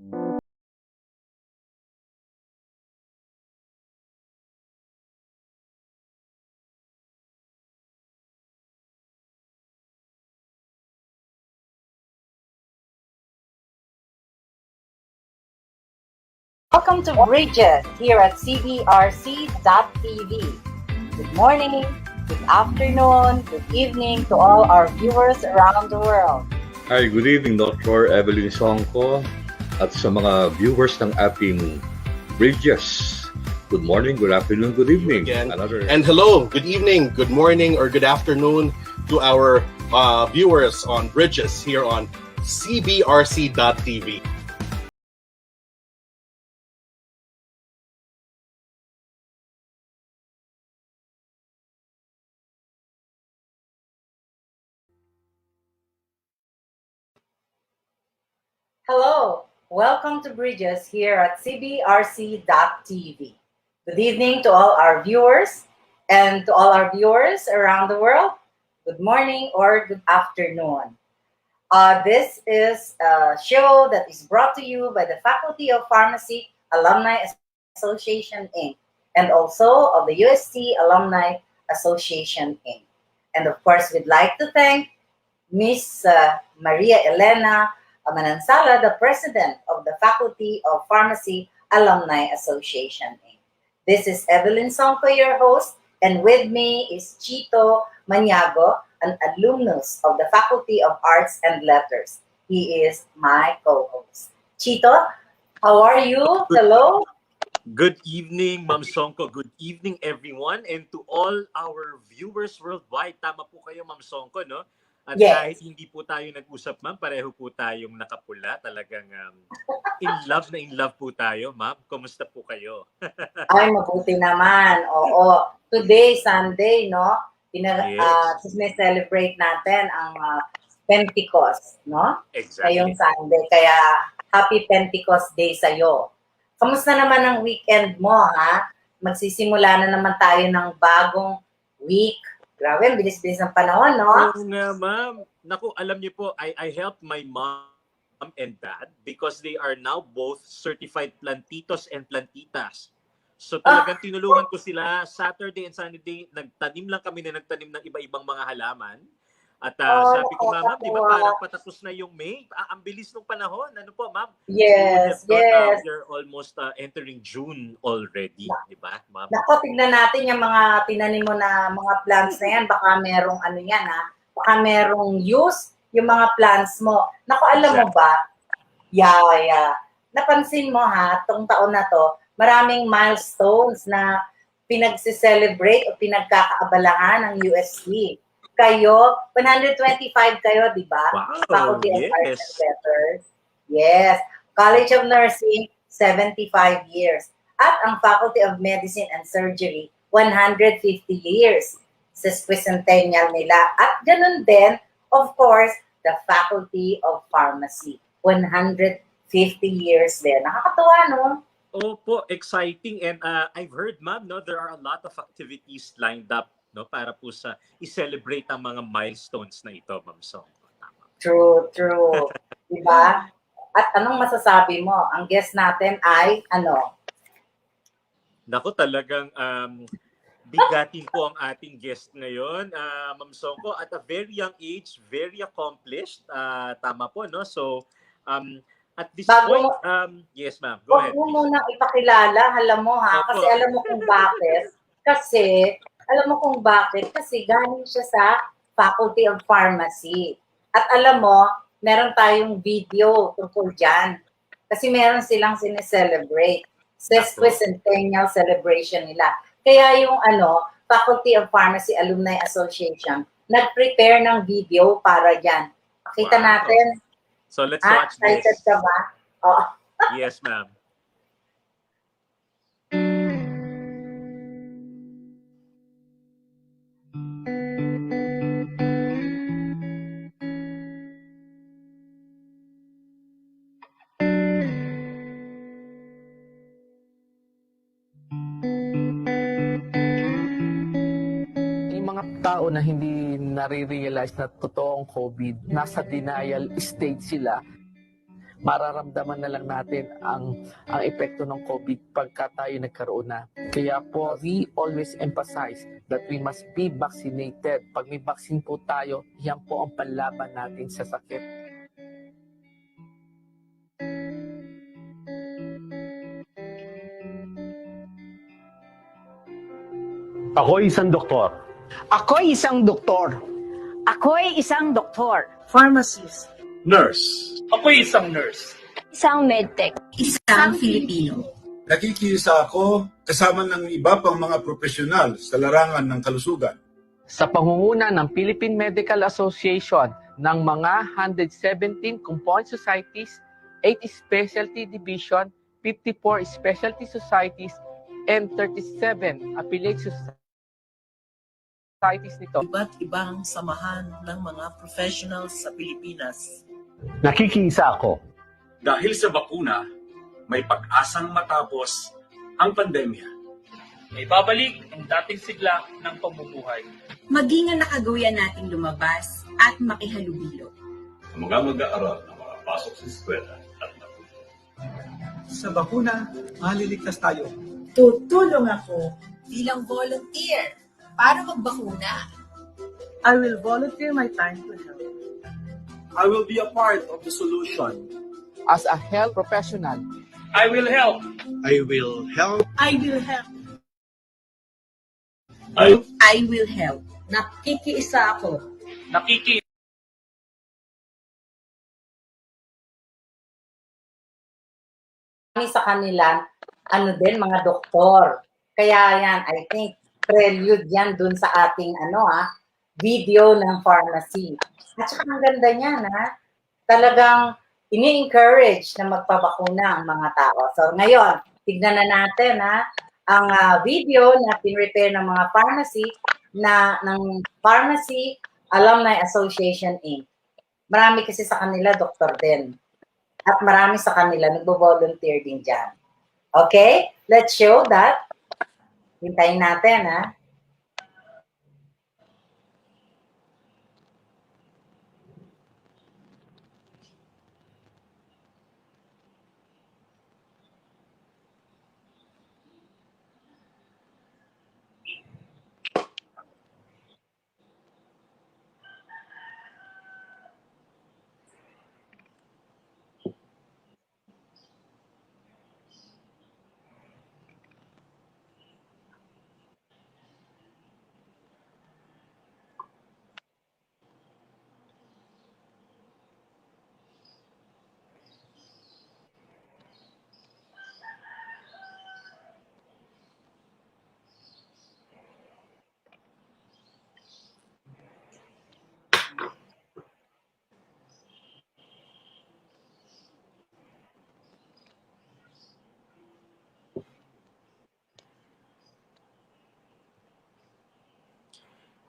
Welcome to Bridges here at CBRC.tv. Good morning, good afternoon, good evening to all our viewers around the world. Hi, good evening, Dr. Evelyn Songko at sa mga viewers ng ating Bridges. Good morning, good afternoon, good evening. Again. And hello, good evening, good morning, or good afternoon to our viewers on Bridges here on CBRC.tv. Hello, welcome to Bridges here at CBRC.tv. Good evening to all our viewers, and to all our viewers around the world, good morning or good afternoon. This is a show that is brought to you by the Faculty of Pharmacy Alumni Association, Inc., and also of the UST Alumni Association, Inc. And of course, we'd like to thank Miss Maria Elena Manansala, the President of the Faculty of Pharmacy Alumni Association, Inc. This is Evelyn Songko, your host, and with me is Chito Maniago, an alumnus of the Faculty of Arts and Letters. He is my co-host. Chito, how are you? Hello? Good evening, Ma'am Songko. Good evening, everyone. And to all our viewers worldwide, tama po kayo, Ma'am Songko, no? At Yes. kahit hindi po tayo nag-usap, ma'am, pareho po tayong nakapula. Talagang in love po tayo, ma'am. Kumusta po kayo? Ay, mabuti naman. Oo. Today, Sunday, no? Celebrate natin ang Pentecost, no? Exactly. Ngayong Sunday. Kaya, Happy Pentecost Day sa'yo. Kamusta naman ang weekend mo, ha? Magsisimula na naman tayo ng bagong week. Grabe, ang bilis-bilis ng panahon, no? Oo nga, ma'am. Naku, alam niyo po, I helped my mom and dad because they are now both certified plantitos and plantitas. So talagang tinulungan ko sila Saturday and Sunday. Nagtanim lang kami na nagtanim ng iba-ibang mga halaman. At sabi ko, ma'am, di ba parang patapos na yung May? Ang bilis ng panahon. Ano po, ma'am? Yes, so yes. You're almost entering June already, di ba, ma'am? Nako, tignan natin yung mga tinanim mo na mga plants na yan. Baka merong ano yan, ha? Baka merong use yung mga plants mo. Nako, alam mo ba? Yeah. Napansin mo, ha? Tong taon na to, maraming milestones na pinagse-celebrate o pinagkakaabalahan ng UST. Kayo, 125 kayo, di ba? Wow, Faculty of yes. Arts and Letters. Yes. College of Nursing, 75 years. At ang Faculty of Medicine and Surgery, 150 years. Sesquicentennial nila. At ganun din, of course, the Faculty of Pharmacy, 150 years din. Nakakatuwa, no? Opo, exciting. And I've heard, ma'am, no, there are a lot of activities lined up, no, para po sa i-celebrate ang mga milestones na ito, Ma'am Songko. True. Diba? At anong masasabi mo? Ang guest natin ay ano? Naku, talagang bigatin po ang ating guest ngayon, Ma'am Songko. At a very young age, very accomplished. Tama po, no? So, at this point, yes, ma'am. Go ahead. Huwag mo munang ipakilala, alam mo, ha? Kasi alam mo kung bakit. Kasi galing siya sa Faculty of Pharmacy. At alam mo, meron tayong video tungkol dyan. Kasi meron silang sineselebrate. Sesquicentennial celebration nila. Kaya yung Faculty of Pharmacy Alumni Association, nag-prepare ng video para dyan. Pakita natin. So let's watch this. Excited ka ba? Oh. Yes, ma'am. Tao na hindi nare-realize na totoong COVID, nasa denial state sila. mararamdaman na lang natin ang epekto ng COVID pagka tayo nagkaroon na. Kaya po, we always emphasize that we must be vaccinated. Pag may vaccine po tayo, yan po ang panlaban natin sa sakit. Ako'y isang doktor. Ako'y isang doktor. Ako'y isang doktor. Pharmacist. Nurse. Ako'y isang nurse. Isang medtech. Isang Filipino. Nakikisa ako kasama ng iba pang mga profesional sa larangan ng kalusugan. Sa pangunguna ng Philippine Medical Association ng mga 117 compound societies, 8 specialty division, 54 specialty societies, and 37 affiliate societies nito. Iba't ibang samahan ng mga professionals sa Pilipinas. Nakikiisa ako. Dahil sa bakuna, may pag-asang matapos ang pandemya. May babalik ang dating sigla ng pamumuhay. Maging ang nakagawian nating lumabas at makihalubilo. Ang mga mag-aaral na makapasok sa eskwela at matuto. Sa bakuna, maliligtas tayo. Tutulong ako. Bilang volunteer para magbakuna. I will volunteer my time to help. I will be a part of the solution. As a health professional, I will help. I will help. I will help. I will help. Nakikiisa ako. Nakiki Sa kanila, ano din, mga doktor. Kaya yan, I think, prelude yan dun sa ating video ng pharmacy. At saka ang ganda niyan, talagang ini-encourage na magpabakuna ang mga tao. So ngayon, tignan na natin ang video na pinrepare ng mga pharmacy ng Pharmacy Alumni Association Inc. Marami kasi sa kanila doktor din. At marami sa kanila nagbo-volunteer din dyan. Okay? Let's show that. Hintayin natin,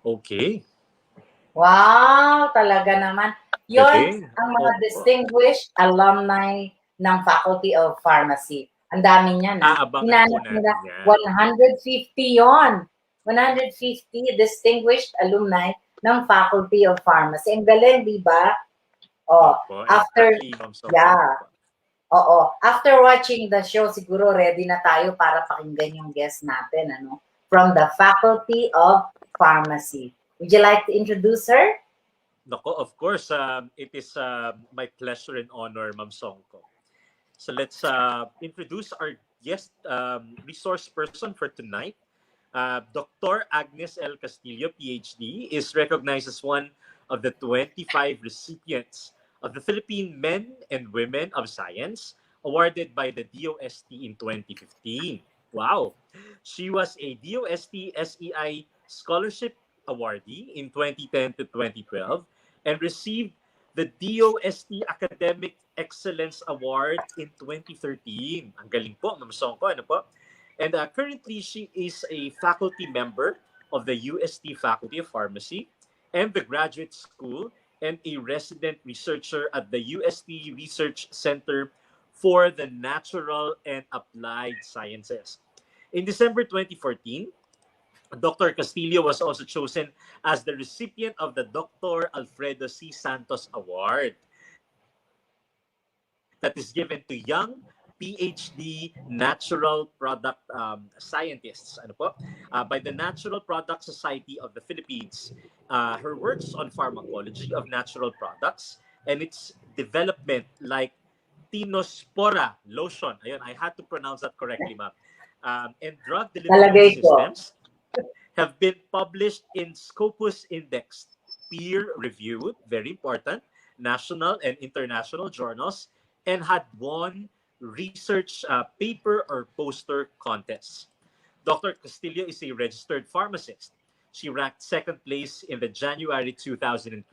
Okay. Wow, talaga naman. Yon Okay. ang mga Opo. distinguished alumni ng Faculty of Pharmacy. Ang dami niyan. Aabangan po Hinanap natin nila, yan. 150 yon. 150 distinguished alumni ng Faculty of Pharmacy. Ang galing, di ba? Oh, Opo, after- exactly, Ma'am Sophie. yeah. Oo. After watching the show, siguro ready na tayo para pakinggan yung guest natin, from the Faculty of Pharmacy. Would you like to introduce her? Nako, of course, it is my pleasure and honor, Ma'am Songko. So let's introduce our guest resource person for tonight. Dr. Agnes L. Castillo, PhD, is recognized as one of the 25 recipients of the Philippine Men and Women of Science, awarded by the DOST in 2015. Wow! She was a DOST SEI Scholarship Awardee in 2010 to 2012 and received the DOST Academic Excellence Award in 2013. Ang galing po, Ma'am Songko, ano po? And currently, she is a faculty member of the UST Faculty of Pharmacy and the Graduate School and a resident researcher at the UST Research Center for the Natural and Applied Sciences. In December 2014, Dr. Castillo was also chosen as the recipient of the Dr. Alfredo C. Santos Award. that is given to young PhD natural product scientists by the Natural Product Society of the Philippines. Her works on pharmacology of natural products and its development, like Tinospora lotion. Ayun, I had to pronounce that correctly, ma'am. And drug delivery systems have been published in Scopus Index, peer-reviewed, very important, national and international journals, and had won research paper or poster contests. Dr. Castillo is a registered pharmacist. She ranked second place in the January 2003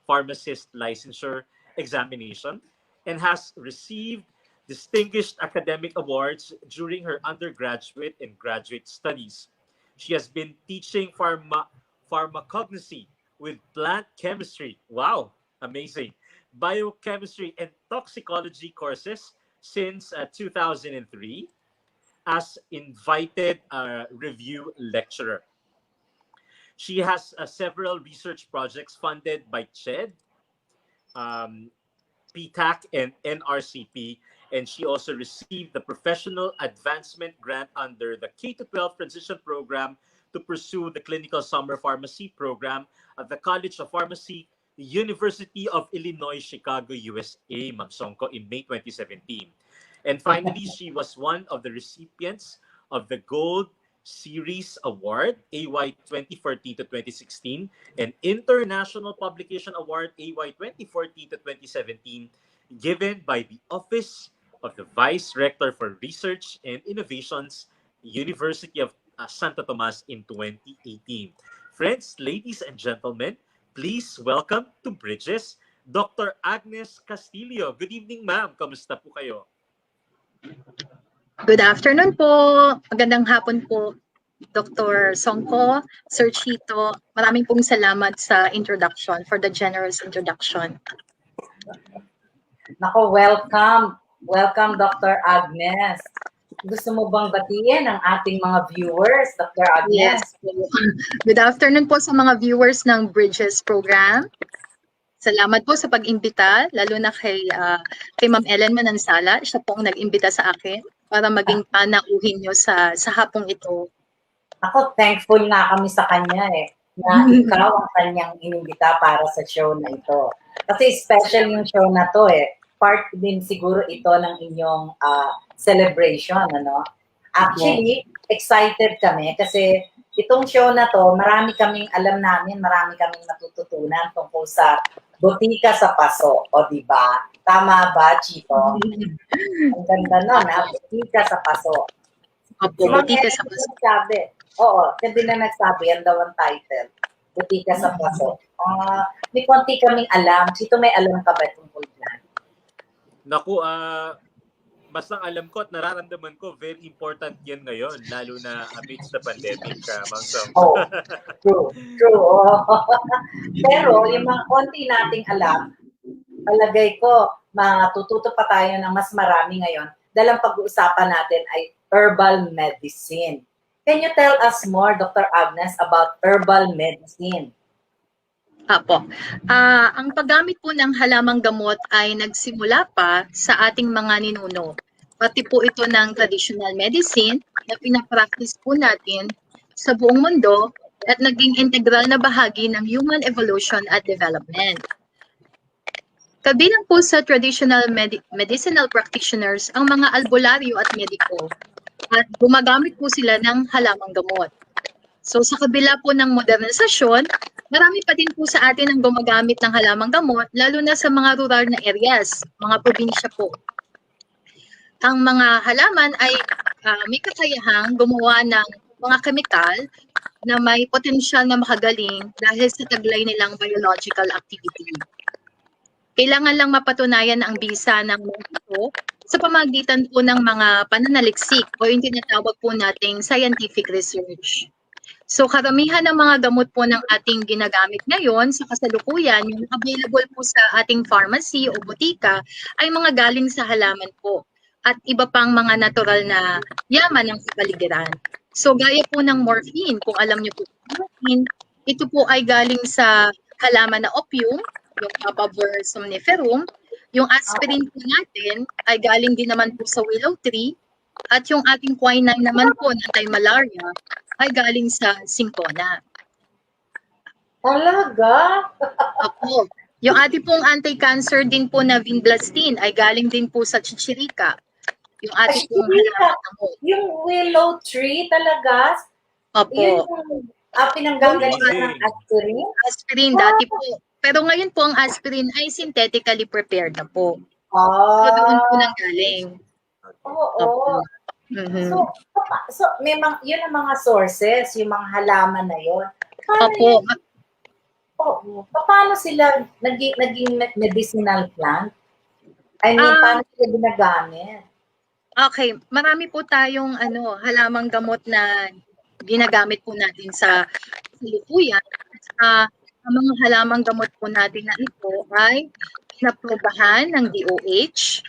pharmacist licensure examination and has received distinguished academic awards during her undergraduate and graduate studies. She has been teaching pharmacognosy with plant chemistry. Wow, amazing. Biochemistry and toxicology courses since 2003 as invited review lecturer. She has several research projects funded by CHED, PTAC, and NRCP, and she also received the Professional Advancement Grant under the K-12 Transition Program to pursue the Clinical Summer Pharmacy Program at the College of Pharmacy, University of Illinois, Chicago, USA, Ma'am Songko, in May 2017. And finally, she was one of the recipients of the Gold Series Award, AY 2014 to 2016, and International Publication Award, AY 2014 to 2017, given by the Office of the Vice Rector for Research and Innovations, University of Santo Tomas in 2018. Friends, ladies and gentlemen, please welcome to Bridges, Dr. Agnes Castillo. Good evening, ma'am. Kamusta po kayo? Good afternoon po. Magandang hapon po, Dr. Songko, Sir Chito. Maraming pong salamat sa introduction, for the generous introduction. Nako, welcome. Welcome, Dr. Agnes. Gusto mo bang batiin ang ating mga viewers, Dr. Agnes? Yes. Good afternoon po sa mga viewers ng Bridges program. Salamat po sa pag-imbita, lalo na kay Ma'am Ellen Manansala. Siya po ang nag-imbita sa akin para maging panauhin nyo sa hapong ito. Ako, thankful nga kami sa kanya na ikaw ang kanyang inimbita para sa show na ito. Kasi special yung show na to Part din siguro ito ng inyong celebration, ano? Actually, excited kami kasi itong show na to, marami kaming alam namin, marami kaming natututunan tungkol sa Botika sa Paso, o di ba? Tama ba, Chito? Ang ganda nun, Botika sa Paso. Opo, Botika sa Paso. Oo, hindi na nagsabi, yan daw ang title. Botika sa Paso. May konti kaming alam. Chito, may alam ka ba tungkol dyan? Naku, basta alam ko at nararamdaman ko, very important yan ngayon, lalo na amidst the pandemic, Ma'am Song. Oh, true. Pero yung mga konti nating alam, palagay ko, matututo pa tayo ng mas marami ngayon dahil ang pag-uusapan natin ay herbal medicine. Can you tell us more, Dr. Agnes, about herbal medicine? Apo. Ang paggamit po ng halamang gamot ay nagsimula pa sa ating mga ninuno. Pati po ito ng traditional medicine na pinapractice po natin sa buong mundo at naging integral na bahagi ng human evolution at development. Kabilang po sa traditional medicinal practitioners ang mga albularyo at mediko at gumagamit po sila ng halamang gamot. So sa kabila po ng modernisasyon, marami pa din po sa atin ang gumagamit ng halamang gamot, lalo na sa mga rural na areas, mga probinsya po. Ang mga halaman ay may kakayahang gumawa ng mga kemikal na may potensyal na makagaling dahil sa taglay nilang biological activity. Kailangan lang mapatunayan ang bisa ng mga ito sa pamagitan po ng mga pananaliksik o yung tinatawag po nating scientific research. So karamihan ng mga gamot po ng ating ginagamit ngayon sa kasalukuyan, yung available po sa ating pharmacy o botika ay mga galing sa halaman po at iba pang mga natural na yaman ng kapaligiran. So gaya po ng morphine, kung alam niyo po morphine, ito po ay galing sa halaman na opium, yung Papaver somniferum. Yung aspirin po natin ay galing din naman po sa willow tree at yung ating quinine naman po na anti-malaria ay galing sa cinchona. Talaga? Opo. Yung ating pong anti-cancer din po na vinblastine ay galing din po sa chichirika. Yung ating pong Yung willow tree talaga? Opo. Yun yung pinanggagalingan ng aspirin? Aspirin dati po. Pero ngayon po ang aspirin ay synthetically prepared na po. So doon po nang galing. Oo. Mhm. So yun ang mga sources, yung mga halaman na yun. Opo. Paano sila naging medicinal plant? I mean, paano sila ginagamit? Okay, marami po tayong halamang gamot na ginagamit po natin sa kasalukuyan. Ang mga halamang gamot po natin na ito ay pinaprobahan ng DOH.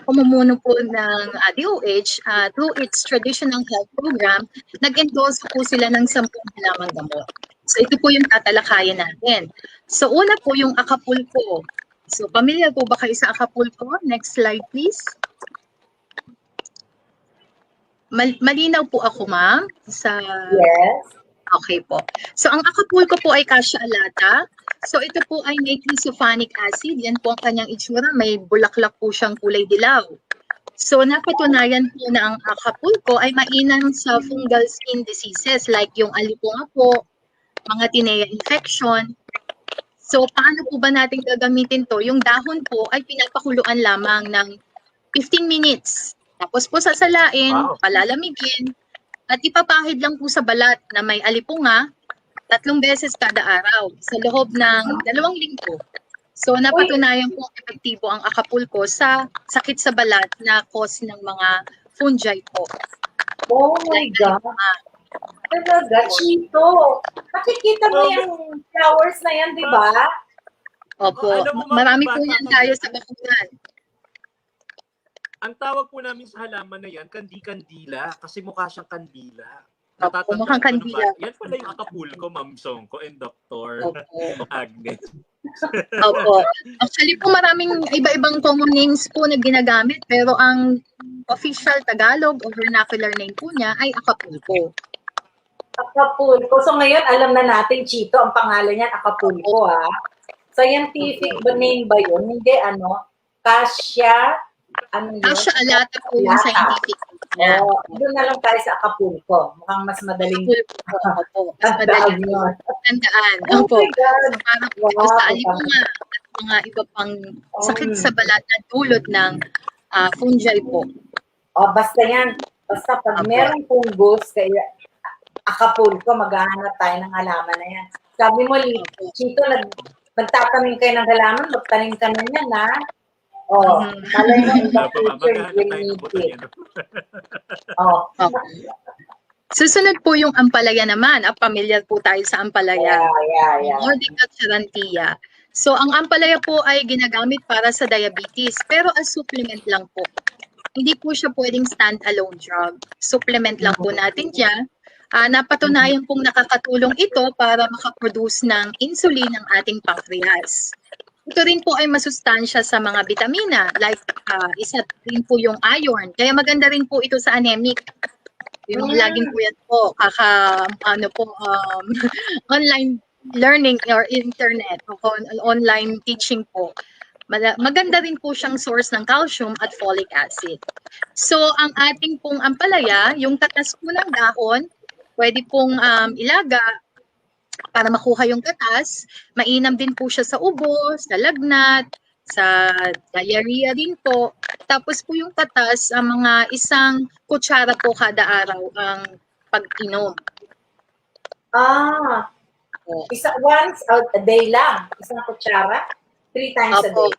Pamumuno po ng DOH through its traditional health program, nag-endorse po sila ng 10 halamang gamot. So ito po yung tatalakayan natin. So una po yung Acapulco. So pamilyar po ba kayo sa Acapulco? Next slide please. Malinaw po ako, ma'am? Yes. Okay po. So ang Acapulco po ay Cassia alata. So ito po ay may clisopanic acid. Yan po ang kanyang itsura. May bulaklak po siyang kulay dilaw. So napatunayan po na ang Acapulco ay mainam sa fungal skin diseases like yung alipunga po, mga tinea infection. So paano po ba natin gagamitin to? Yung dahon po ay pinapakuluan lamang ng 15 minutes. Tapos po sasalain, palalamigin, at ipapahid lang po sa balat na may alipunga 3 beses kada araw sa loob ng 2 linggo. So napatunayan po epektibo ang Acapulco sa sakit sa balat na cause ng mga fungi po. Oh my God! Talaga, Chito! Nakikita mo yung flowers na yan, di ba? Opo, marami po yan tayo sa bakuran. Ang tawag po namin sa halaman na yan, kandi-kandila, kasi mukha siyang kandila. Mukhang kandila. Yan pala yung Acapulco, Ma'am Songko and Dr. Agnes. Opo. Actually po maraming iba-ibang common names po na ginagamit, pero ang official Tagalog o vernacular name po niya ay Acapulco. Acapulco. So ngayon, alam na natin, Chito, ang pangalan niyan, Acapulco, ha? Scientific name ba yun? Hindi, Cassia, Cassia alata po yung scientific niya. Doon na lang tayo sa Acapulco. Mukhang mas madaling. Mas madaling tandaan. Opo. So parang po sa alipunga at mga iba pang sakit sa balat na dulot ng fungi po. Basta yan. Basta pag merong fungus, kaya Acapulco, maghahanap tayo ng halaman na yan. Sabi mo, Chito, magtatanim kayo ng halaman, magtanim ka na yan, ha? Malay mo, in the future, we'll need it. Susunod po yung ampalaya naman. Pamilyar po tayo sa ampalaya. Nordica charantia. So, ang ampalaya po ay ginagamit para sa diabetes, pero as supplement lang po. Hindi po siya pwedeng stand-alone drug. Supplement lang po natin dyan. Napatunayan pong nakakatulong ito para makaproduce ng insulin ng ating pancreas. Ito rin po ay masustansya sa mga bitamina, like isa rin po yung iron. Kaya maganda rin po ito sa anemic. Yung laging po yan po, online learning or internet, online teaching po. Maganda rin po siyang source ng calcium at folic acid. So, ang ating pong ampalaya, yung katas po ng dahon, pwede pong ilaga para makuha yung katas. Mainam din po siya sa ubo, sa lagnat, sa diarrhea din po. Tapos po yung katas, ang mga 1 kutsara po kada araw ang pag-inom. Once a day lang? 1 kutsara? 3 times a day?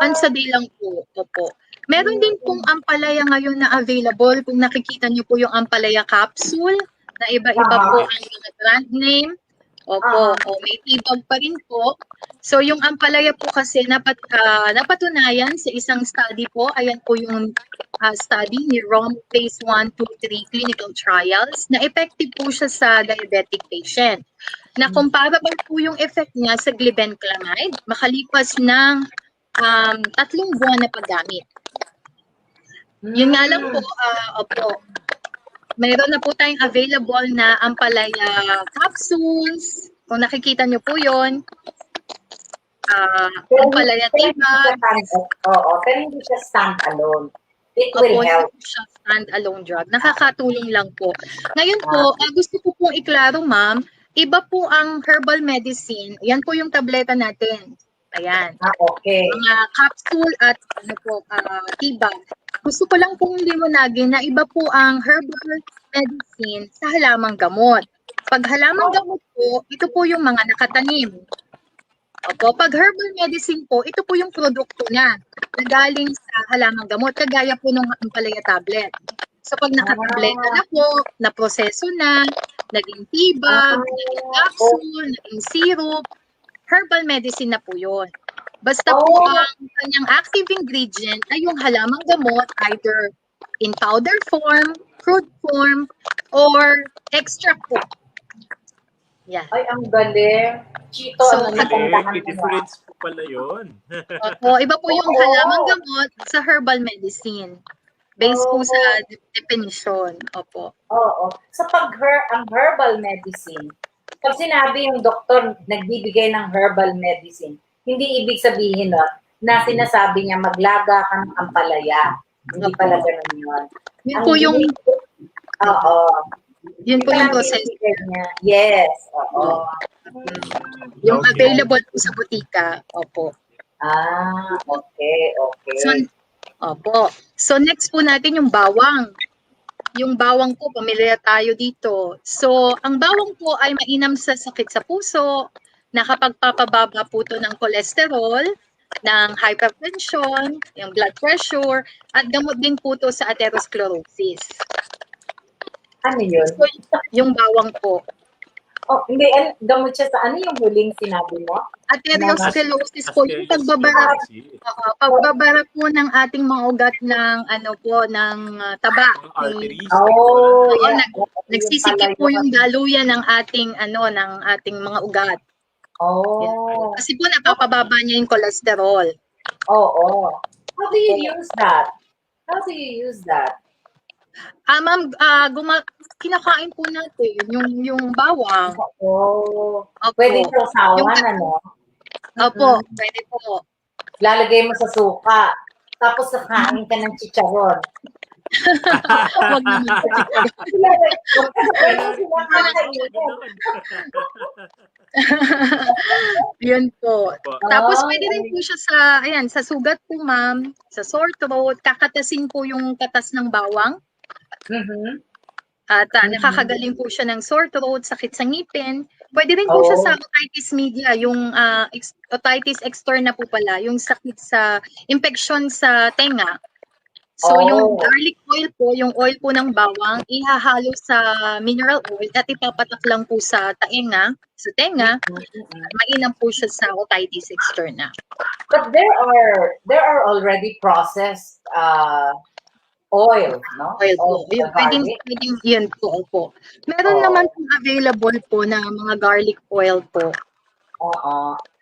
Once a day lang po. Opo. Meron din pong ampalaya ngayon na available. Kung nakikita niyo po yung ampalaya capsule, na iba-iba po ang mga brand name. Opo, may tibag pa rin po. So yung ampalaya po kasi napatunayan sa isang study po, ayan po yung study ni ROM Phase 1, 2, 3 clinical trials na effective po siya sa diabetic patient. Na comparable po yung effect niya sa glibenclamide makalipas ng 3 buwan na paggamit. Yun nga lang po, mayroon na po tayong available na ampalaya capsules. Kung nakikita nyo po yun. Ampalaya tibag. Pero hindi siya stand-alone. It will help. Hindi siya stand-alone drug. Nakakatulong lang po. Ngayon po, gusto ko pong iklaro, ma'am, iba po ang herbal medicine. Yan po yung tableta natin. Ayan. Okay. Mga capsule at tibag. Gusto ko lang pong liwanagin na iba po ang herbal medicine sa halamang gamot. Pag halamang gamot po, ito po yung mga nakatanim. Opo, pag herbal medicine po, ito po yung produkto niya na galing sa halamang gamot, kagaya po ng ampalaya tablet. So pag nakatableta na po, naproseso na, naging tibag, naging capsule, naging syrup, herbal medicine na po yun. Basta po ang kanyang active ingredient ay yung halamang gamot, either in powder form, crude form, or extract po. Yeah. Ay, ang galing. Chito, So, May difference po pala yun. Opo, iba po yung halamang gamot sa herbal medicine. Based po sa definition. Opo. Oo. Sa ang herbal medicine, pag sinabi yung doktor nagbibigay ng herbal medicine, hindi ibig sabihin na sinasabi niya maglaga ka ng ampalaya. Hindi pala ganun yun. Yun po yung... Oo. Yun po yung process niya. Yes. Oo. Yung available po sa butika. Opo. Okay. Opo. So next po natin yung bawang. Yung bawang po, pamilyar tayo dito. So, ang bawang po ay mainam sa sakit sa puso, nakapagpapababa po ito ng cholesterol, ng hypertension, yung blood pressure, at gamot din po ito sa atherosclerosis. Ano yun? So, yung bawang po. Hindi, gamot siya sa ano yung huling sinabi mo? Atherosclerosis po, yung pagbabara po ng ating mga ugat ng ng taba. Nagsisikip po yung daluyan ng ating mga ugat. Kasi po napapababa niya yung cholesterol. How do you use that? Ma'am, kinakain po natin yung bawang. Pwede sa sawan, ano? Opo, pwede po. Lalagay mo sa suka. Tapos kakain ka ng chicharon. Huwag naman sa Yun po. Tapos pwede rin po siya sa sugat po, ma'am, sa sore throat, kakatasin po yung katas ng bawang. At nakakagaling po siya ng sore throat, sakit sa ngipin. Pwede rin po siya sa otitis media, yung otitis externa po pala, yung sakit sa infection sa tenga. So yung garlic oil po, yung oil po ng bawang, ihahalo sa mineral oil at ipapatak lang po sa tenga. Mainam po siya sa otitis externa. But there are already processed oil, no? Oil po. Pwedeng yun po. Meron naman pong available po na mga garlic oil po.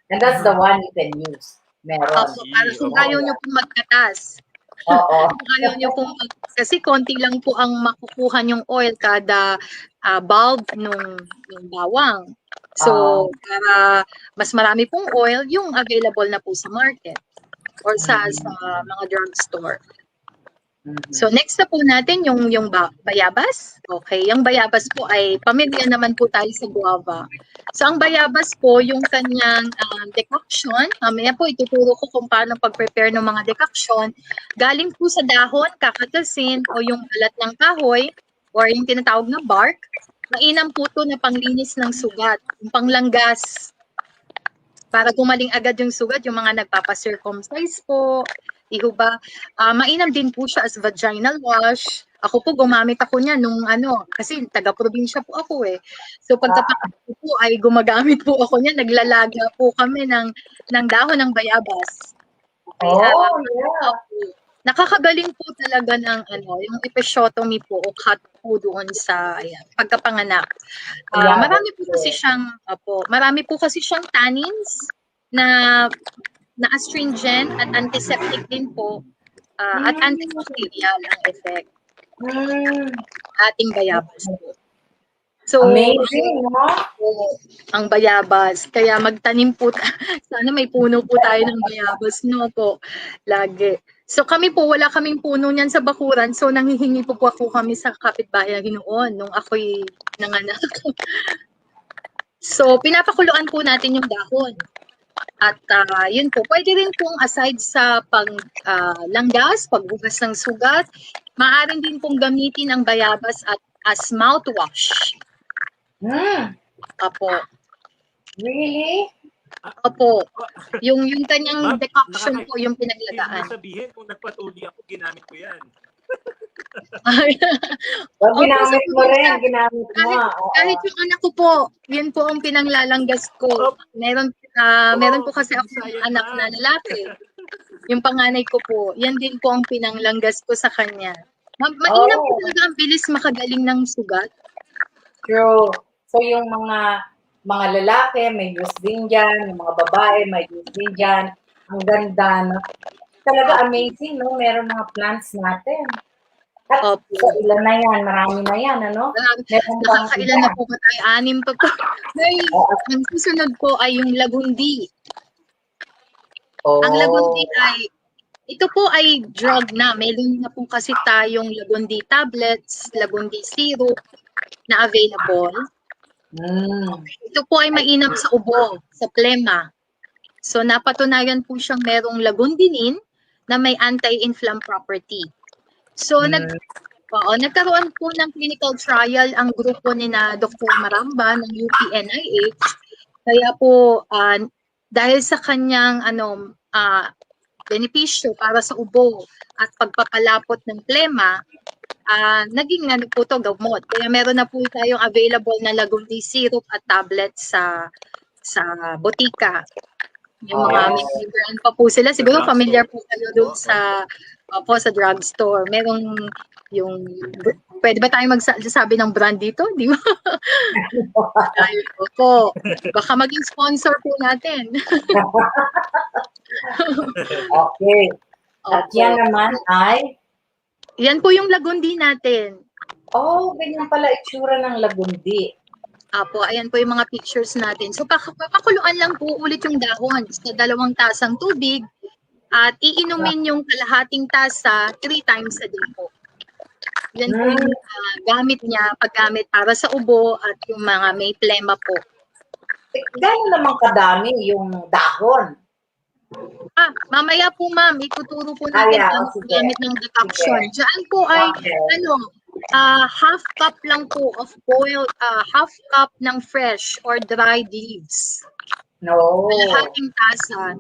And that's the one you can use. Meron. Para kung ayaw nyo pong magkatas. Ayaw nyo pong, kasi konti lang po ang makukuha yung oil kada bulb ng bawang. So, para mas marami pong oil, yung available na po sa market or sa mga drugstore. So next na po natin yung bayabas. Okay, yung bayabas po ay pamilya naman po tayo sa guava. So ang bayabas po, yung kanyang decoction, mamaya po ituturo ko kung paano pag-prepare ng mga decoction. Galing po sa dahon, kakatasin o yung balat ng kahoy or yung tinatawag na bark. Mainam po ito na panglinis ng sugat, yung panglanggas. Para gumaling agad yung sugat, yung mga nagpapa-circumcise po, Iho ba? Mainam din po siya as vaginal wash. Ako po, gumamit ako niya nung kasi taga-probinsya po ako eh. So pagkapakain ko po ay gumagamit po ako niya, naglalaga po kami ng dahon ng bayabas. Kaya, nakakagaling po talaga ng yung episiotomy po o cut po doon sa pagkapanganak. Marami po kasi siyang tannins na astringent at antiseptic din po at antibacterial ang effect. Ating bayabas po. So, amazing, no? Ang bayabas. Kaya magtanim po, sana may puno po tayo ng bayabas, no po, lagi. So kami po, wala kaming puno niyan sa bakuran, so nanghihingi po ako kami sa kapitbahay noon, nung ako'y nanganak. So pinapakuluan po natin yung dahon. At yun po, pwede rin pong aside sa langgas, paghugas ng sugat, maaaring din pong gamitin ang bayabas as mouthwash. Apo. Really? Opo. Yung kanyang decoction po yung pinaglagaan. Hindi mo sabihin kung nagpatuli ako, ginamit ko yan. Ginamit mo rin, ginamit mo. Kahit yung anak ko po, yun po ang pinanglalanggas ko. Meron po kasi ako anak na lalaki. Yung panganay ko po, yan din po ang pinanglanggas ko sa kanya. Mainam po talaga, ang bilis makagaling ng sugat. True. So yung mga lalaki, may use din dyan. Yung mga babae, may use din dyan. Ang ganda, no? Talaga amazing, no? Meron mga plants natin. At ilan na yan? Marami na yan, ano? Nakakailan na po ba tayo? 6 pa po. Ang susunod po ay yung lagundi. Ang lagundi ito po ay drug na. Meron na po kasi tayong lagundi tablets, lagundi syrup na available. Ito po ay mainam sa ubo, sa plema. So napatunayan po siyang merong lagundinin na may anti-inflam property. So nagkaroon po ng clinical trial ang grupo ni na Dr. Maramba ng UPNIH. Kaya po dahil sa kanyang benepisyo para sa ubo at pagpapalapot ng plema, naging po ito gamot. Kaya meron na po tayong available na lagundi syrup at tablets sa botika. Yung mga may brand pa po sila. Siguro familiar po kayo doon sa drugstore. Merong pwede ba tayo magsasabi ng brand dito? Di ba? po. Baka maging sponsor po natin. Okay. At yan naman ay? Yan po yung lagundi natin. Oh, ganyan pala itsura ng lagundi. Apo, ayan po yung mga pictures natin. So, papakuluan lang po ulit yung dahon sa 2 tasang tubig at iinumin yung kalahating tasa 3 times a day po. Yan po yung gamit niya, paggamit para sa ubo at yung mga may plema po. Gano'n naman kadami yung dahon? Mamaya po ma'am, ituturo po natin ang gamit ng decoction. Diyan po ay half cup lang po of boiled, half cup ng fresh or dried leaves. No. Kalahating tasa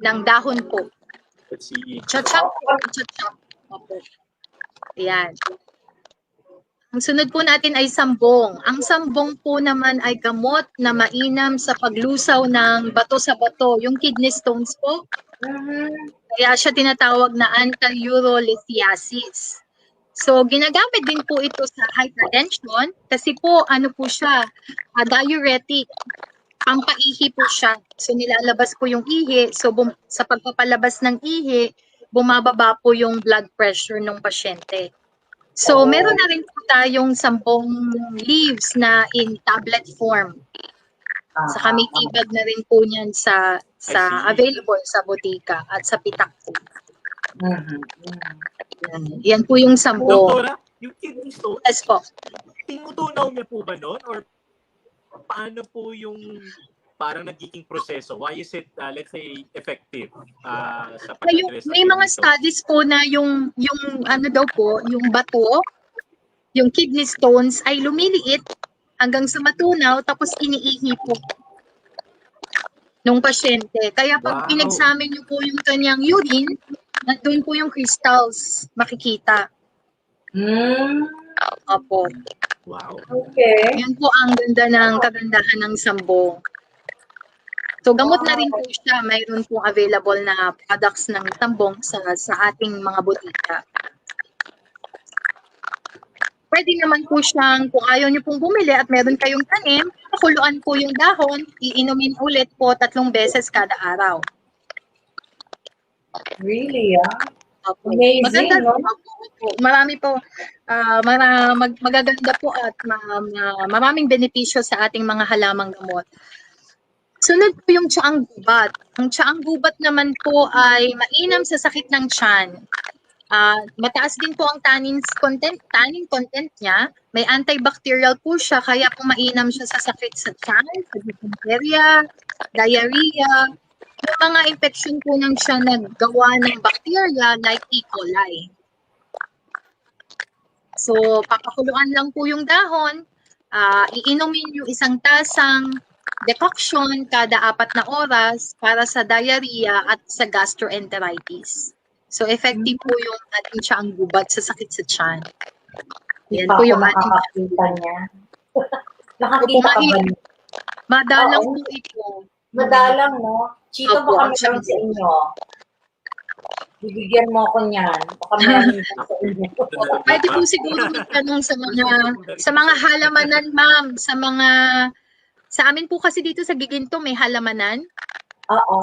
ng dahon po. Chachap po, chachap. Ayan. Ang sunod po natin ay sambong. Ang sambong po naman ay gamot na mainam sa paglusaw ng bato sa bato, yung kidney stones po. Kaya siya tinatawag na anti-urolithiasis. So, ginagamit din po ito sa hypertension kasi po, siya, diuretic. Pampaihi po siya. So, nilalabas po yung ihi. So, sa pagpapalabas ng ihi, bumababa po yung blood pressure ng pasyente. So, meron na rin po tayong 10 leaves na in tablet form. Saka may tibag na rin po niyan sa available sa botika at sa pitak po. Yan po yung 10. Doktora, yung kidney stone, yes po. Tinutunaw niya po ba noon? Or paano po yung parang nagiging proseso? Why is it, let's say, effective sa pag-address? May mga studies po na yung yung bato, yung kidney stones ay lumiliit hanggang sa matunaw tapos iniihi po nung pasyente. Kaya pag pinagsamin niyo po yung kanyang urine, Nandun po yung crystals makikita. Opo. Wow. Okay. Yan po ang ganda ng kagandahan ng sambong. So gamot na rin po siya. Mayroon po available na products ng sambong sa ating mga butika. Pwede naman po siyang, kung ayaw niyo pong bumili at meron kayong tanim, pakuluan po yung dahon, iinumin ulit po 3 beses kada araw. Really, Opo. Amazing, Maganda, no? opo. Marami po, magaganda po at maraming benepisyo sa ating mga halamang gamot. Sunod po yung tsaang gubat. Ang tsaang gubat naman po ay mainam sa sakit ng tiyan. Mataas din po ang tannin content niya. May antibacterial po siya, kaya po mainam siya sa sakit sa tiyan, sa dysentery, diarrhea, yung mga infection po ng siya naggawa ng bacteria like E. coli. So, papakuluan lang po yung dahon, iinumin yung 1 tasang decoction kada 4 na oras para sa diarrhea at sa gastroenteritis. So, effective po yung ating tsaang gubat sa sakit sa tiyan. Yan po yung ating nakakakita niya. Nakakita ka ba niya? madalang po ito. Madalang, no? Chito, Opo, baka meron sa inyo. Bibigyan mo ako niyan. Baka meron sa inyo. Pwede po siguro magtanong sa mga halamanan, ma'am, sa amin po kasi dito sa Giginto may halamanan. Oo.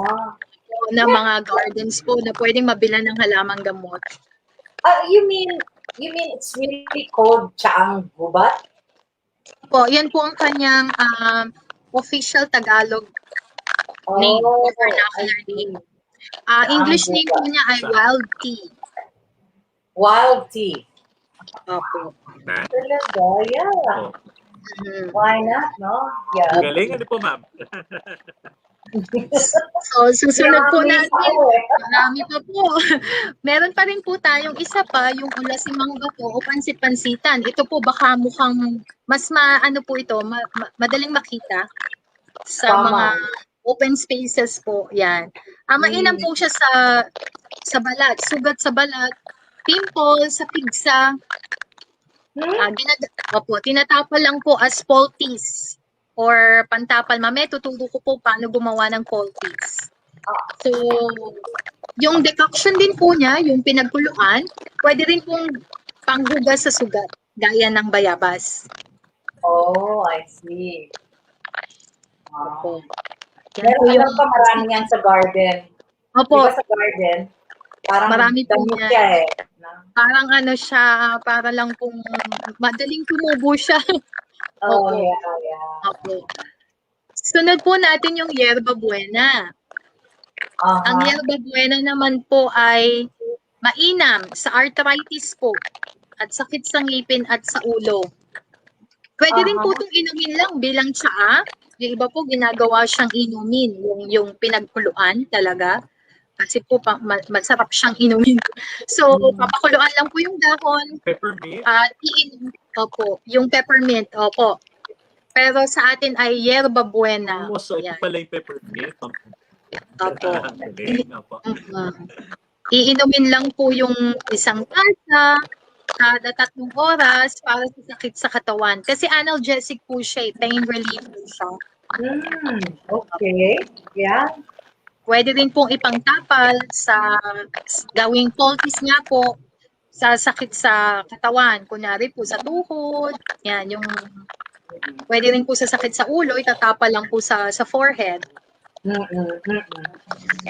Na mga gardens po na pwedeng mabilan ng halamang gamot. You mean it's really called tsaang gubat? Po, yan po ang kanyang official Tagalog name or vernacular name. English name po niya ay wild tea. Wild tea. Opo. Talaga, yeah. Why not, no? Yeah. Galing, ano po, ma'am? So, susunod po natin. Marami pa po. Meron pa rin po tayong isa pa, yung ulasimang bato o pansit-pansitan. Ito po baka mukhang mas po ito, madaling makita sa mga open spaces po. Yan. Mainam po siya sa balat, sugat sa balat, pimple, sa pigsa. Tinatapal lang po as poultice or pantapal. Mamaya tuturo ko po paano gumawa ng poultice. So, yung decoction din po niya, yung pinagkuluan, pwede rin pong panghugas sa sugat, gaya ng bayabas. Oh, I see. Opo. Meron pa marami yan sa garden. Opo. Diba sa garden? Parang marami po damo yan. siya eh. Parang siya, para lang pong madaling tumubo siya. Oh, yeah. Opo. Sunod po natin yung yerba buena. Ang yerba buena naman po ay mainam sa arthritis po at sakit sa ngipin at sa ulo. Pwede rin po itong inumin lang bilang tsaa. Yung iba po ginagawa siyang inumin, yung pinagkuluan talaga. Kasi po masarap siyang inumin. So, papakuluan lang po yung dahon. Peppermint? Opo, yung peppermint, opo. Pero sa atin ay yerba buena. So, ito pala yung peppermint. Opo. Opo. Iinumin lang po yung 1 tasa kada 3 oras para sa sakit sa katawan. Kasi analgesic po siya, pain reliever siya. Okay. Yeah. Pwede rin pong ipangtapal sa gawing poultice nga po sa sakit sa katawan. Kunyari po sa tuhod, yan, yung pwede rin po sa sakit sa ulo, itatapal lang po sa forehead.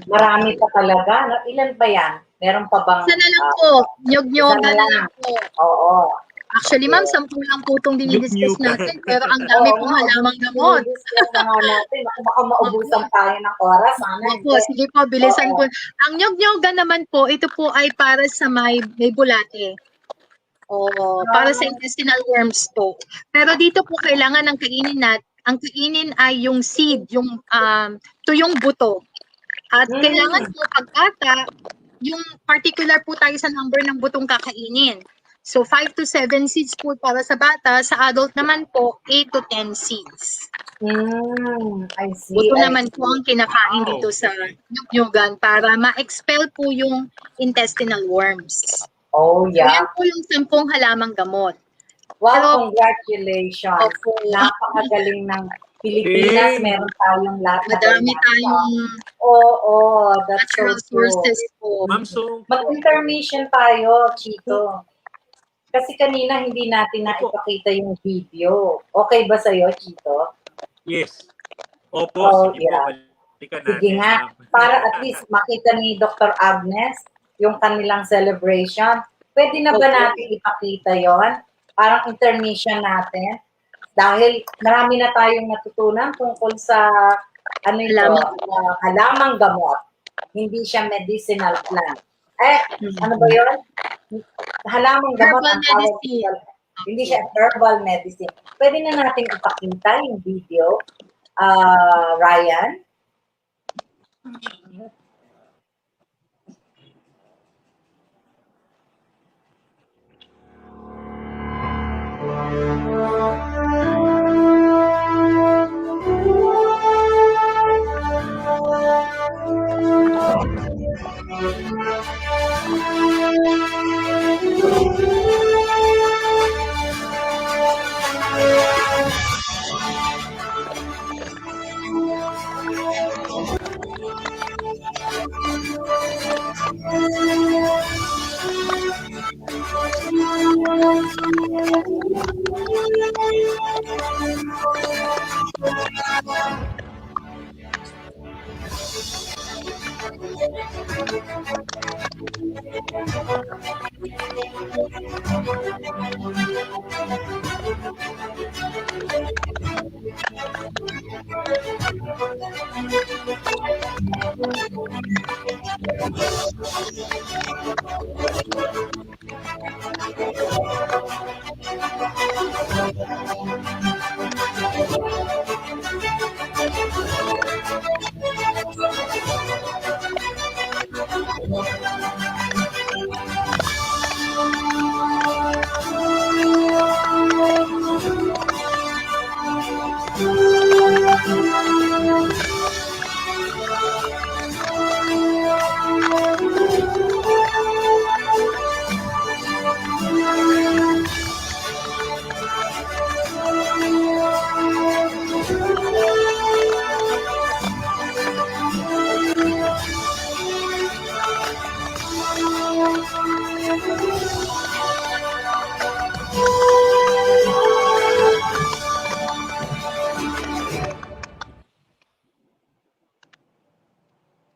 Marami pa talaga. No? Ilan ba yan? Meron pa bang... Isa na lang po. Nyog-nyoga na lang po. Oo. Actually, ma'am, 10 lang po itong dinidiscuss natin. Pero ang dami pong halamang gamot. Baka maubusan tayo ng oras. Opo, sige po, bilisan po. Ang nyog-nyoga naman po, ito po ay para sa may bulate. Para sa intestinal worms po. Pero dito po kailangan ng kainin natin. Ang kainin ay yung seed, yung tuyong buto. At kailangan po pagkata, yung particular po tayo sa number ng butong kakainin. So 5 to 7 seeds po para sa bata, sa adult naman po 8 to 10 seeds. I see. Ito I naman see. po ang kinakain dito sa nyugan para ma-expel po yung intestinal worms. Oh, So yeah. yan po yung 10 halamang gamot. Wow, Pero- congratulations. Opo. Napakagaling ng Pilipinas. Meron tayong lahat. Madami tayong Oo, that's so natural true. sources po. Ma'am Songko, Mag-intermission tayo, Chito. Kasi kanina hindi natin naipakita yung video. Okay ba sa'yo, Chito? yes. Opo, Oh, sige yeah. po, balikan natin. Sige nga, para at least makita ni Dr. Agnes yung kanilang celebration. Pwede na ba Okay. natin ipakita yon? Parang intermission natin. Dahil marami na tayong natutunan tungkol sa halamang gamot. Hindi siya medicinal plant. Ano ba yun? Halamang gamot Herbal ang tawag medicine. nila. Hindi siya herbal medicine. Pwede na natin ipakita yung video, Ryan.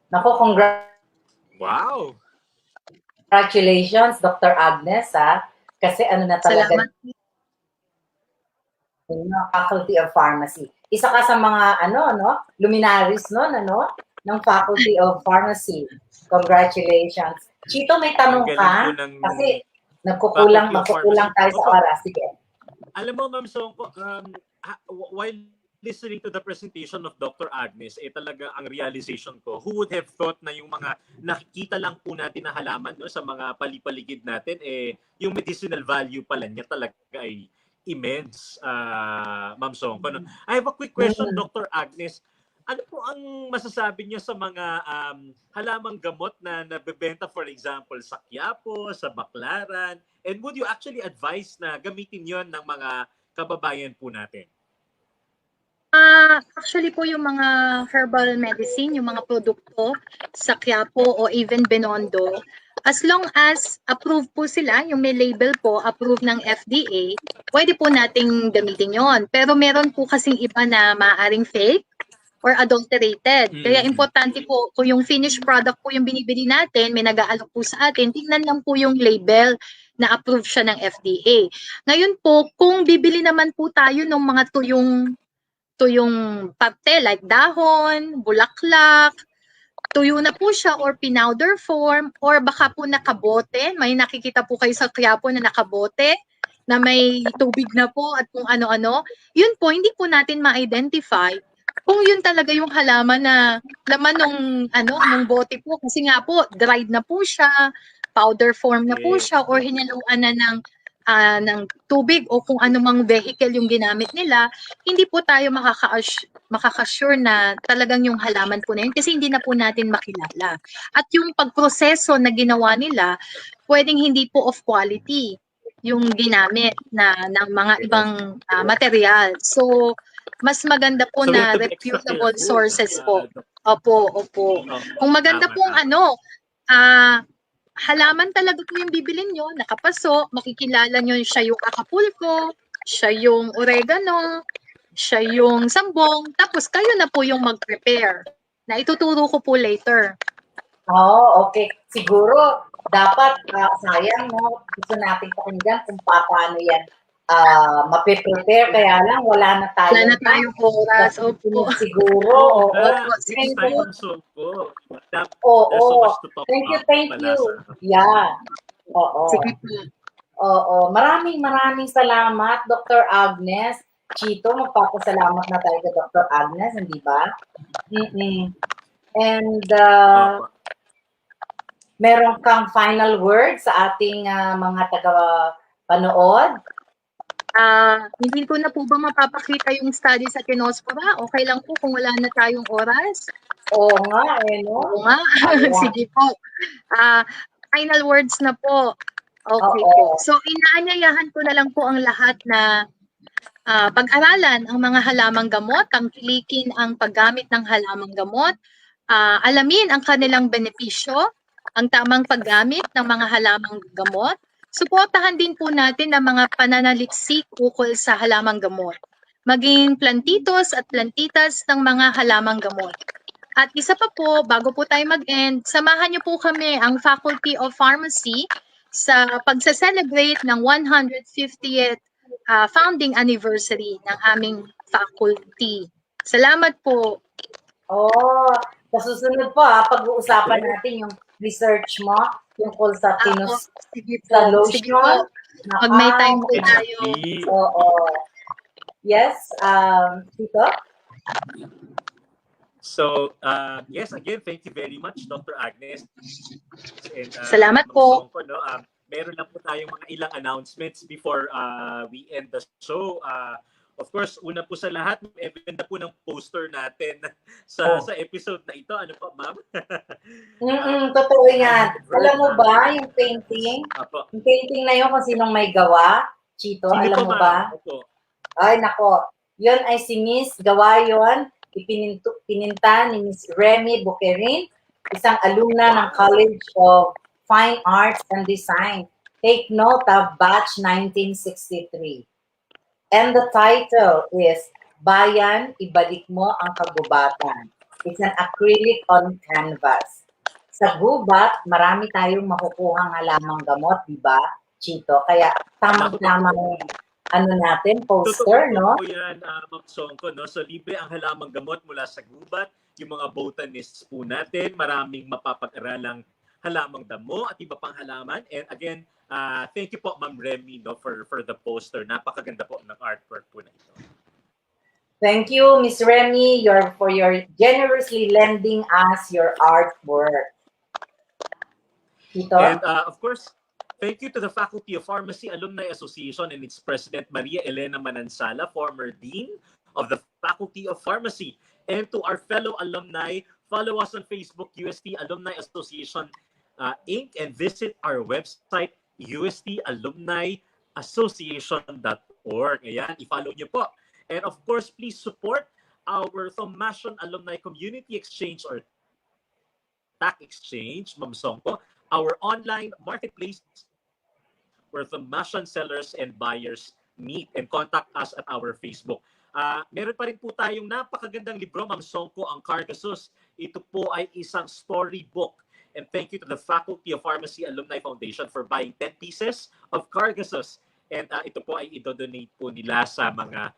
Nako, Wow. congratulations, Dr. Agnes, ha? Kasi ano na talaga, Salamat. Faculty of Pharmacy. Isa ka sa mga, luminaries, ng Faculty of Pharmacy. Congratulations. Chito, may tanong Ang ka? galing po ng Kasi magkukulang tayo sa Opo. oras. Sige. Alam mo, Ma'am Songko, while listening to the presentation of Dr. Agnes, talaga ang realization ko, who would have thought na yung mga nakikita lang po natin na halaman sa mga palipaligid natin, yung medicinal value pala niya talaga ay immense, Ma'am Songko. No? I have a quick question, Dr. Agnes. Ano po ang masasabi niyo sa mga halamang gamot na nabebenta, for example, sa Quiapo, sa Baclaran? And would you actually advise na gamitin yon ng mga kababayan po natin? Actually po yung mga herbal medicine, yung mga produkto sa Quiapo o even Binondo, as long as approved po sila, yung may label po, approved ng FDA, pwede po nating gamitin yon. Pero meron po kasing iba na maaaring fake or adulterated. Kaya importante po, kung yung finished product po yung binibili natin, may nag-aalok po sa atin, tingnan lang po yung label na approved siya ng FDA. Ngayon po, kung bibili naman po tayo ng mga tuyong parte like dahon, bulaklak, tuyo na po siya or pinowder form or baka po nakabote. May nakikita po kayo sa Quiapo na nakabote na may tubig na po at kung ano-ano. Yun po, hindi po natin ma-identify kung yun talaga yung halaman na laman nung bote po. Kasi nga po, dried na po siya, powder form na po siya or hinaluan na ng ng tubig o kung anumang vehicle yung ginamit nila, hindi po tayo makaka-sure na talagang yung halaman po na yun kasi hindi na po natin makilala. At yung pagproseso na ginawa nila, pwedeng hindi po of quality yung ginamit ng mga ibang material. So, mas maganda po So, we na have to be extra reputable careful, sources po. Doc. Opo. Kung maganda pong halaman talaga po yung bibilin nyo, nakapaso, makikilala nyo siya yung Acapulco, siya yung oregano, siya yung sambong, tapos kayo na po yung mag-prepare. Na ituturo ko po later. Okay. Siguro, dapat, sayang, no? Gusto natin pakinggan kung paano yan mapiprepare, kaya lang wala na tayong oras. Opo. Siguro. Thank you. Thank you. Yeah. Oo. Sige po. Maraming salamat, Dr. Agnes. Chito, magpapasalamat na tayo kay Dr. Agnes, hindi ba? And meron kang final word sa ating mga taga-panood? Hindi ko na po ba mapapakita yung study sa Tinospora? Okay lang po kung wala na tayong oras? Oo nga, no? Oo nga. Sige po. Final words na po. Okay po. So, inaanyayahan ko na lang po ang lahat na pag-aralan ang mga halamang gamot, tangkilikin ang paggamit ng halamang gamot, alamin ang kanilang benepisyo, ang tamang paggamit ng mga halamang gamot. Suportahan din po natin ang mga pananaliksik ukol sa halamang gamot, maging plantitos at plantitas ng mga halamang gamot. At isa pa po, bago po tayo mag-end, samahan niyo po kami ang Faculty of Pharmacy sa pagsa-celebrate ng 150th founding anniversary ng aming faculty. Salamat po. Sa susunod po, pag-uusapan natin yung research mo tungkol sa sa lotion. Pag may time po tayo. Yes, Tito? So, yes, again, thank you very much, Dr. Agnes. And, salamat po. Meron lang po tayong mga ilang announcements before we end the show. Of course, una po sa lahat, event po ng poster natin sa episode na ito. Ano po, ma'am? Totoo yan. Alam mo ba yung painting? Yung painting na yun kung sinong may gawa? Chito, alam mo ba? Ay, nako. Yun ay si Miss Gawa yun. Pininta ni Miss Remy Buquerin, isang alumna ng College of Fine Arts and Design. Take note of batch 1963. And the title is Bayan, Ibalik Mo ang Kagubatan. It's an acrylic on canvas. Sa gubat, marami tayong makukuhang halamang gamot, di ba, Chito? Kaya tamang-tamang natin, poster, no? Totoo yan, Ma'am Songko, no? So, libre ang halamang gamot mula sa gubat. Yung mga botanists po natin, maraming mapapag-aralang halamang damo at iba pang halaman. And again, thank you po, Ma'am Remy, no, for the poster. Napakaganda po ng artwork po na ito. Thank you, Miss Remy, for your generously lending us your artwork. Ito? And of course, thank you to the Faculty of Pharmacy Alumni Association and its President Maria Elena Manansala, former Dean of the Faculty of Pharmacy. And to our fellow alumni, follow us on Facebook, UST Alumni Association Inc. and visit our website, ustalumniassociation.org. Ayan, i-follow niyo po. And of course, please support our Thomasian Alumni Community Exchange or TAC Exchange, Ma'am Songko, our online marketplace where Thomasian sellers and buyers meet, and contact us at our Facebook. Meron pa rin po tayong napakagandang libro, Ma'am Songko, ang Cargasus. Ito po ay isang storybook. And thank you to the Faculty of Pharmacy Alumni Foundation for buying 10 pieces of Cargasus. And ito po ay idodonate po nila sa mga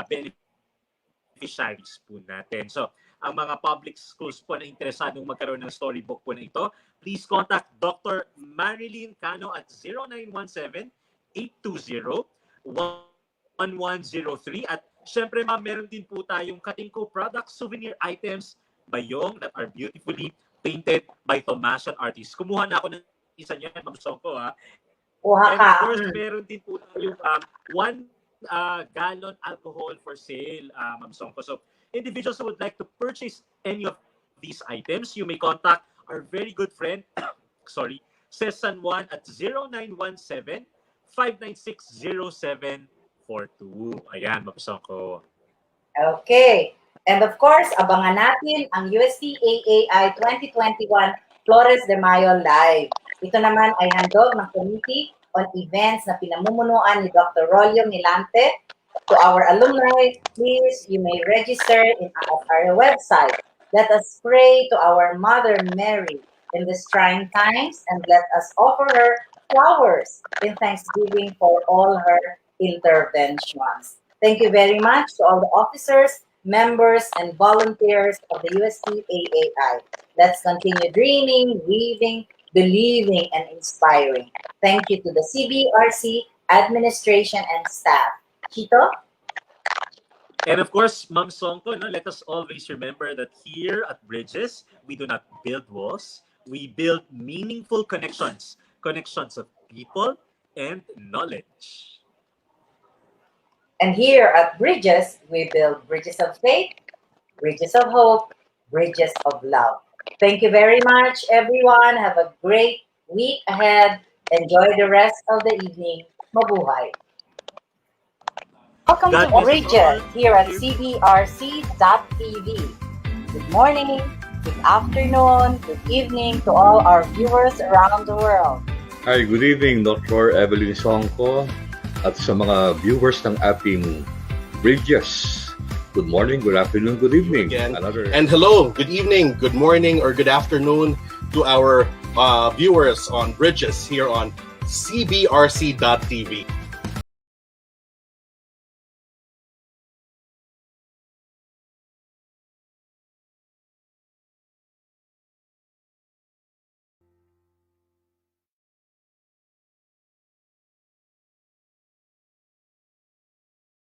beneficiaries po natin. So, ang mga public schools po na interesadong magkaroon ng storybook po na ito, please contact Dr. Marilyn Cano at 0917-820-1103. At syempre, ma'am, meron din po tayong Katingko products, souvenir items, bayong that are beautifully painted by Thomasian artists. Kumuha na ako ng isa niyan, Ma'am Songko, ha. Kuha And ka. of course, meron din po yung 1 gallon alcohol for sale, Ma'am Songko. So, individuals who would like to purchase any of these items, you may contact our very good friend, sorry, Cez San Juan at 0917-596-0742. Ayan, Ma'am Songko. Okay. And of course, abangan natin ang UST-AAI 2021 Flores de Mayo Live. Ito naman ay handog ng Committee on Events na pinamumunuan ni Dr. Rolio Milante. To our alumni, please, you may register at our website. Let us pray to our Mother Mary in these trying times and let us offer her flowers in thanksgiving for all her interventions. Thank you very much to all the officers, members, and volunteers of the UST-AAI. Let's continue dreaming, weaving, believing, and inspiring. Thank you to the CBRC administration and staff. Chito? And of course, Ma'am Songko, let us always remember that here at Bridges, we do not build walls. We build meaningful connections. Connections of people and knowledge. And here at Bridges, we build bridges of faith, bridges of hope, bridges of love. Thank you very much, everyone. Have a great week ahead. Enjoy the rest of the evening. Mabuhay. Welcome to Bridges here at CBRC.tv. Good morning, good afternoon, good evening to all our viewers around the world. Hi, good evening, Dr. Evelyn Songko at sa mga viewers ng ating Bridges. Good morning, good afternoon, good evening. Again. And hello, good evening, good morning, or good afternoon to our viewers on Bridges here on CBRC.tv.